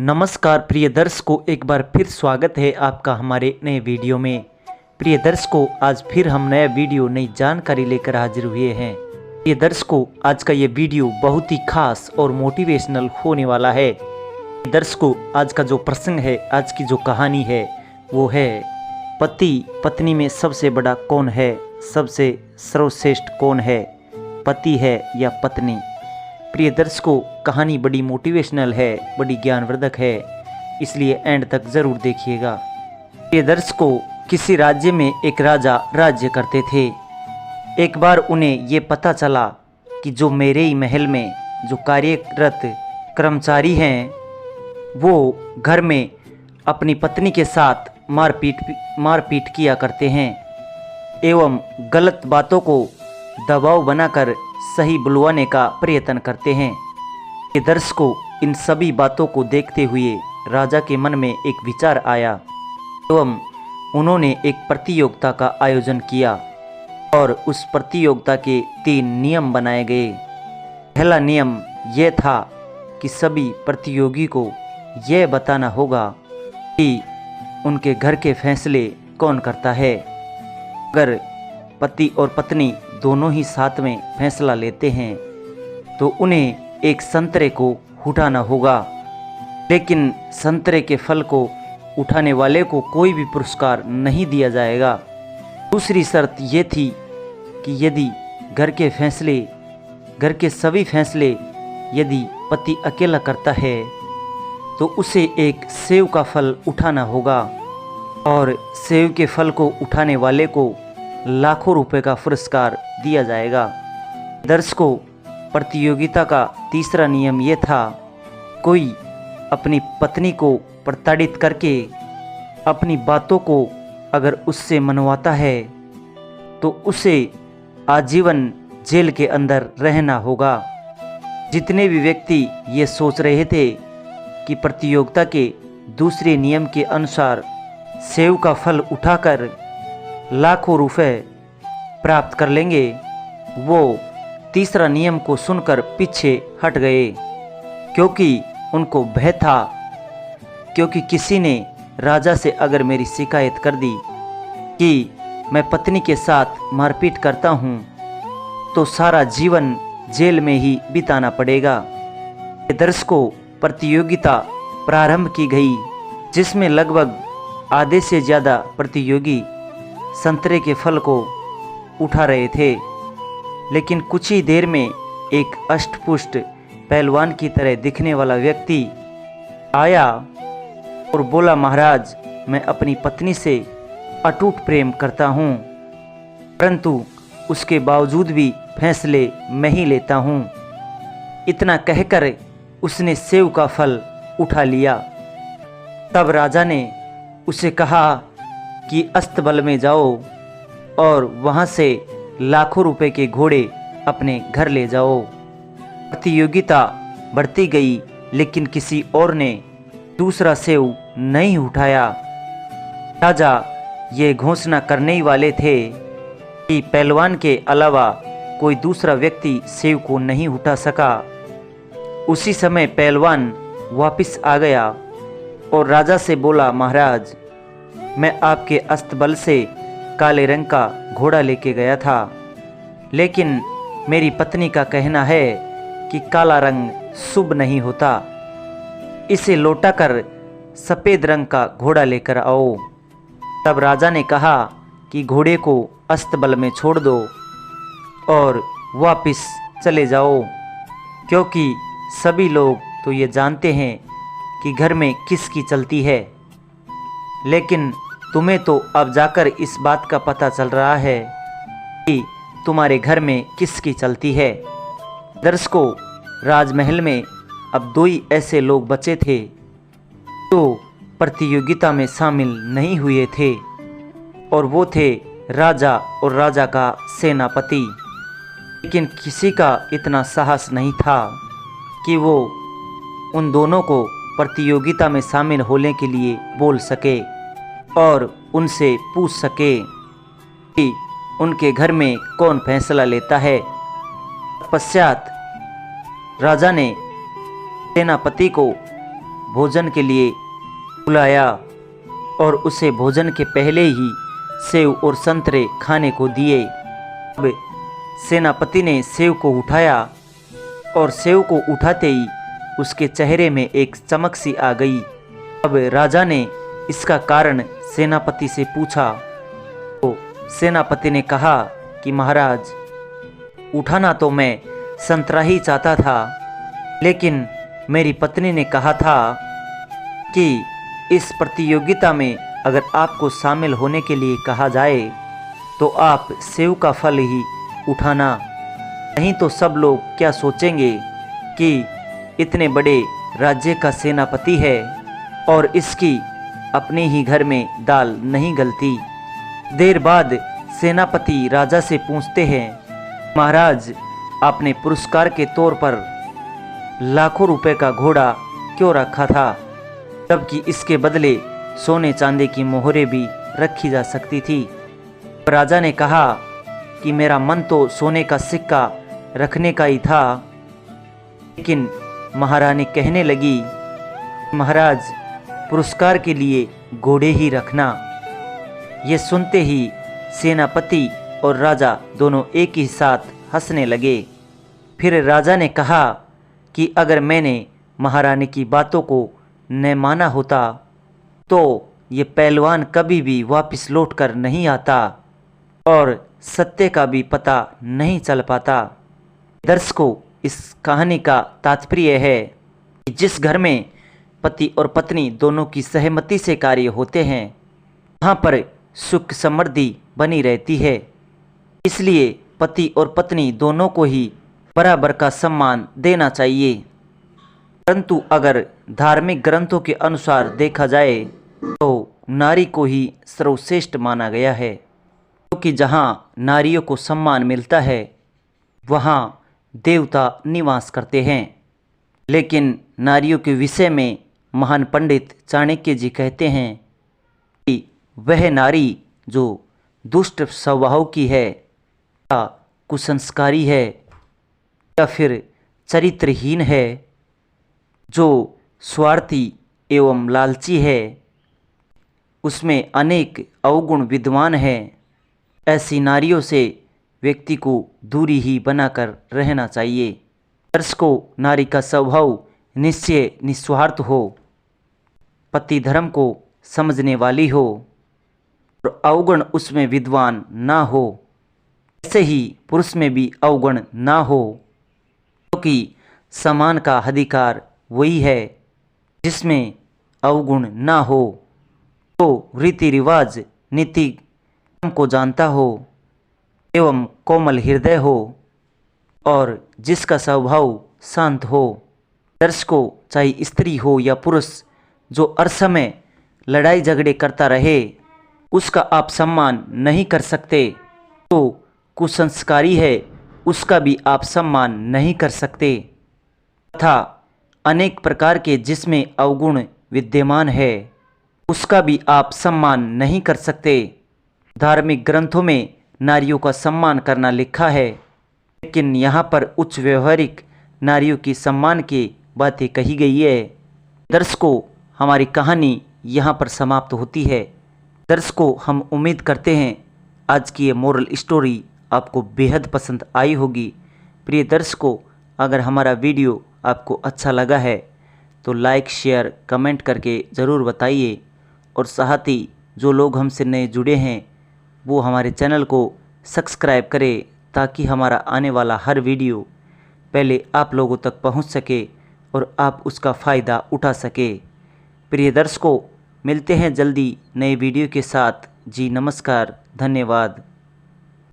नमस्कार प्रिय दर्शकों, एक बार फिर स्वागत है आपका हमारे नए वीडियो में। प्रिय दर्शकों, आज फिर हम नया वीडियो नई जानकारी लेकर हाजिर हुए हैं। प्रिय दर्शकों, आज का ये वीडियो बहुत ही खास और मोटिवेशनल होने वाला है। दर्शकों, आज का जो प्रसंग है, आज की जो कहानी है वो है पति पत्नी में सबसे बड़ा कौन है, सबसे सर्वश्रेष्ठ कौन है, पति है या पत्नी। प्रिय दर्शकों, कहानी बड़ी मोटिवेशनल है, बड़ी ज्ञानवर्धक है, इसलिए एंड तक ज़रूर देखिएगा। प्रिय दर्शकों, किसी राज्य में एक राजा राज्य करते थे। एक बार उन्हें ये पता चला कि जो मेरे ही महल में जो कार्यरत कर्मचारी हैं वो घर में अपनी पत्नी के साथ मारपीट किया करते हैं एवं गलत बातों को दबाव बनाकर सही बुलवाने का प्रयत्न करते हैं। ये दर्शकों, इन सभी बातों को देखते हुए राजा के मन में एक विचार आया एवं उन्होंने एक प्रतियोगिता का आयोजन किया और उस प्रतियोगिता के 3 नियम बनाए गए। पहला नियम यह था कि सभी प्रतियोगी को यह बताना होगा कि उनके घर के फैसले कौन करता है। अगर पति और पत्नी दोनों ही साथ में फैसला लेते हैं तो उन्हें एक संतरे को उठाना होगा, लेकिन संतरे के फल को उठाने वाले को कोई भी पुरस्कार नहीं दिया जाएगा। दूसरी शर्त ये थी कि यदि घर के सभी फैसले यदि पति अकेला करता है तो उसे एक सेव का फल उठाना होगा और सेव के फल को उठाने वाले को लाखों रुपए का पुरस्कार दिया जाएगा। दर्शकों, प्रतियोगिता का तीसरा नियम यह था, कोई अपनी पत्नी को प्रताड़ित करके अपनी बातों को अगर उससे मनवाता है तो उसे आजीवन जेल के अंदर रहना होगा। जितने भी व्यक्ति ये सोच रहे थे कि प्रतियोगिता के दूसरे नियम के अनुसार सेव का फल उठाकर लाखों रुपए प्राप्त कर लेंगे, वो तीसरा नियम को सुनकर पीछे हट गए, क्योंकि उनको भय था, क्योंकि किसी ने राजा से अगर मेरी शिकायत कर दी कि मैं पत्नी के साथ मारपीट करता हूँ तो सारा जीवन जेल में ही बिताना पड़ेगा। दर्शकों, प्रतियोगिता प्रारंभ की गई जिसमें लगभग आधे से ज़्यादा प्रतियोगी संतरे के फल को उठा रहे थे, लेकिन कुछ ही देर में एक अष्टपुष्ट पहलवान की तरह दिखने वाला व्यक्ति आया और बोला, महाराज, मैं अपनी पत्नी से अटूट प्रेम करता हूँ, परंतु उसके बावजूद भी फैसले मैं ही लेता हूँ। इतना कहकर उसने सेव का फल उठा लिया। तब राजा ने उसे कहा कि अस्तबल में जाओ और वहाँ से लाखों रुपए के घोड़े अपने घर ले जाओ। प्रतियोगिता बढ़ती गई, लेकिन किसी और ने दूसरा सेव नहीं उठाया। राजा ये घोषणा करने ही वाले थे कि पहलवान के अलावा कोई दूसरा व्यक्ति सेव को नहीं उठा सका। उसी समय पहलवान वापस आ गया और राजा से बोला, महाराज, मैं आपके अस्तबल से काले रंग का घोड़ा लेके गया था, लेकिन मेरी पत्नी का कहना है कि काला रंग शुभ नहीं होता, इसे लौटाकर सफ़ेद रंग का घोड़ा लेकर आओ। तब राजा ने कहा कि घोड़े को अस्तबल में छोड़ दो और वापस चले जाओ, क्योंकि सभी लोग तो ये जानते हैं कि घर में किसकी चलती है, लेकिन तुम्हें तो अब जाकर इस बात का पता चल रहा है कि तुम्हारे घर में किसकी चलती है। दर्शकों, राजमहल में अब 2 ही ऐसे लोग बचे थे जो प्रतियोगिता में शामिल नहीं हुए थे, और वो थे राजा और राजा का सेनापति। लेकिन किसी का इतना साहस नहीं था कि वो उन दोनों को प्रतियोगिता में शामिल होने के लिए बोल सके और उनसे पूछ सके कि उनके घर में कौन फैसला लेता है। पश्चात राजा ने सेनापति को भोजन के लिए बुलाया और उसे भोजन के पहले ही सेव और संतरे खाने को दिए। अब सेनापति ने सेव को उठाया और सेव को उठाते ही उसके चेहरे में एक चमक सी आ गई। अब राजा ने इसका कारण सेनापति से पूछा तो सेनापति ने कहा कि महाराज, उठाना तो मैं संतरा ही चाहता था, लेकिन मेरी पत्नी ने कहा था कि इस प्रतियोगिता में अगर आपको शामिल होने के लिए कहा जाए तो आप सेव का फल ही उठाना, नहीं तो सब लोग क्या सोचेंगे कि इतने बड़े राज्य का सेनापति है और इसकी अपने ही घर में दाल नहीं गलती। देर बाद सेनापति राजा से पूछते हैं, महाराज, आपने पुरस्कार के तौर पर लाखों रुपए का घोड़ा क्यों रखा था, जबकि इसके बदले सोने चांदी की मोहरें भी रखी जा सकती थी। राजा ने कहा कि मेरा मन तो सोने का सिक्का रखने का ही था, लेकिन महारानी कहने लगी, महाराज, पुरस्कार के लिए घोड़े ही रखना। ये सुनते ही सेनापति और राजा दोनों एक ही साथ हंसने लगे। फिर राजा ने कहा कि अगर मैंने महारानी की बातों को न माना होता तो ये पहलवान कभी भी वापस लौट कर नहीं आता और सत्य का भी पता नहीं चल पाता। दर्शकों, इस कहानी का तात्पर्य है कि जिस घर में पति और पत्नी दोनों की सहमति से कार्य होते हैं, वहाँ पर सुख समृद्धि बनी रहती है। इसलिए पति और पत्नी दोनों को ही बराबर का सम्मान देना चाहिए। परंतु अगर धार्मिक ग्रंथों के अनुसार देखा जाए तो नारी को ही सर्वश्रेष्ठ माना गया है, क्योंकि जहाँ नारियों को सम्मान मिलता है वहाँ देवता निवास करते हैं। लेकिन नारियों के विषय में महान पंडित चाणक्य जी कहते हैं कि वह नारी जो दुष्ट स्वभाव की है या कुसंस्कारी है या फिर चरित्रहीन है, जो स्वार्थी एवं लालची है, उसमें अनेक अवगुण विद्यमान हैं, ऐसी नारियों से व्यक्ति को दूरी ही बनाकर रहना चाहिए। दर्शकों, नारी का स्वभाव निश्चय निस्वार्थ हो, पति धर्म को समझने वाली हो और अवगुण उसमें विद्वान ना हो। ऐसे ही पुरुष में भी अवगुण ना हो, क्योंकि समान का अधिकार वही है जिसमें अवगुण ना हो, तो रीति रिवाज नीति को जानता हो एवं कोमल हृदय हो और जिसका स्वभाव शांत हो। दर्शकों, चाहे स्त्री हो या पुरुष, जो हर समय लड़ाई झगड़े करता रहे उसका आप सम्मान नहीं कर सकते, तो कुसंस्कारी है उसका भी आप सम्मान नहीं कर सकते। तथा अनेक प्रकार के जिसमें अवगुण विद्यमान है उसका भी आप सम्मान नहीं कर सकते। धार्मिक ग्रंथों में नारियों का सम्मान करना लिखा है, लेकिन यहाँ पर उच्च व्यवहारिक नारियों की सम्मान की बातें कही गई है। दर्शकों, हमारी कहानी यहाँ पर समाप्त होती है। दर्शकों, हम उम्मीद करते हैं आज की ये मोरल स्टोरी आपको बेहद पसंद आई होगी। प्रिय दर्शकों, अगर हमारा वीडियो आपको अच्छा लगा है तो लाइक, शेयर, कमेंट करके ज़रूर बताइए और साथ ही जो लोग हमसे नए जुड़े हैं वो हमारे चैनल को सब्सक्राइब करें, ताकि हमारा आने वाला हर वीडियो पहले आप लोगों तक पहुंच सके और आप उसका फ़ायदा उठा सके। प्रिय दर्शकों, मिलते हैं जल्दी नए वीडियो के साथ। जी नमस्कार, धन्यवाद।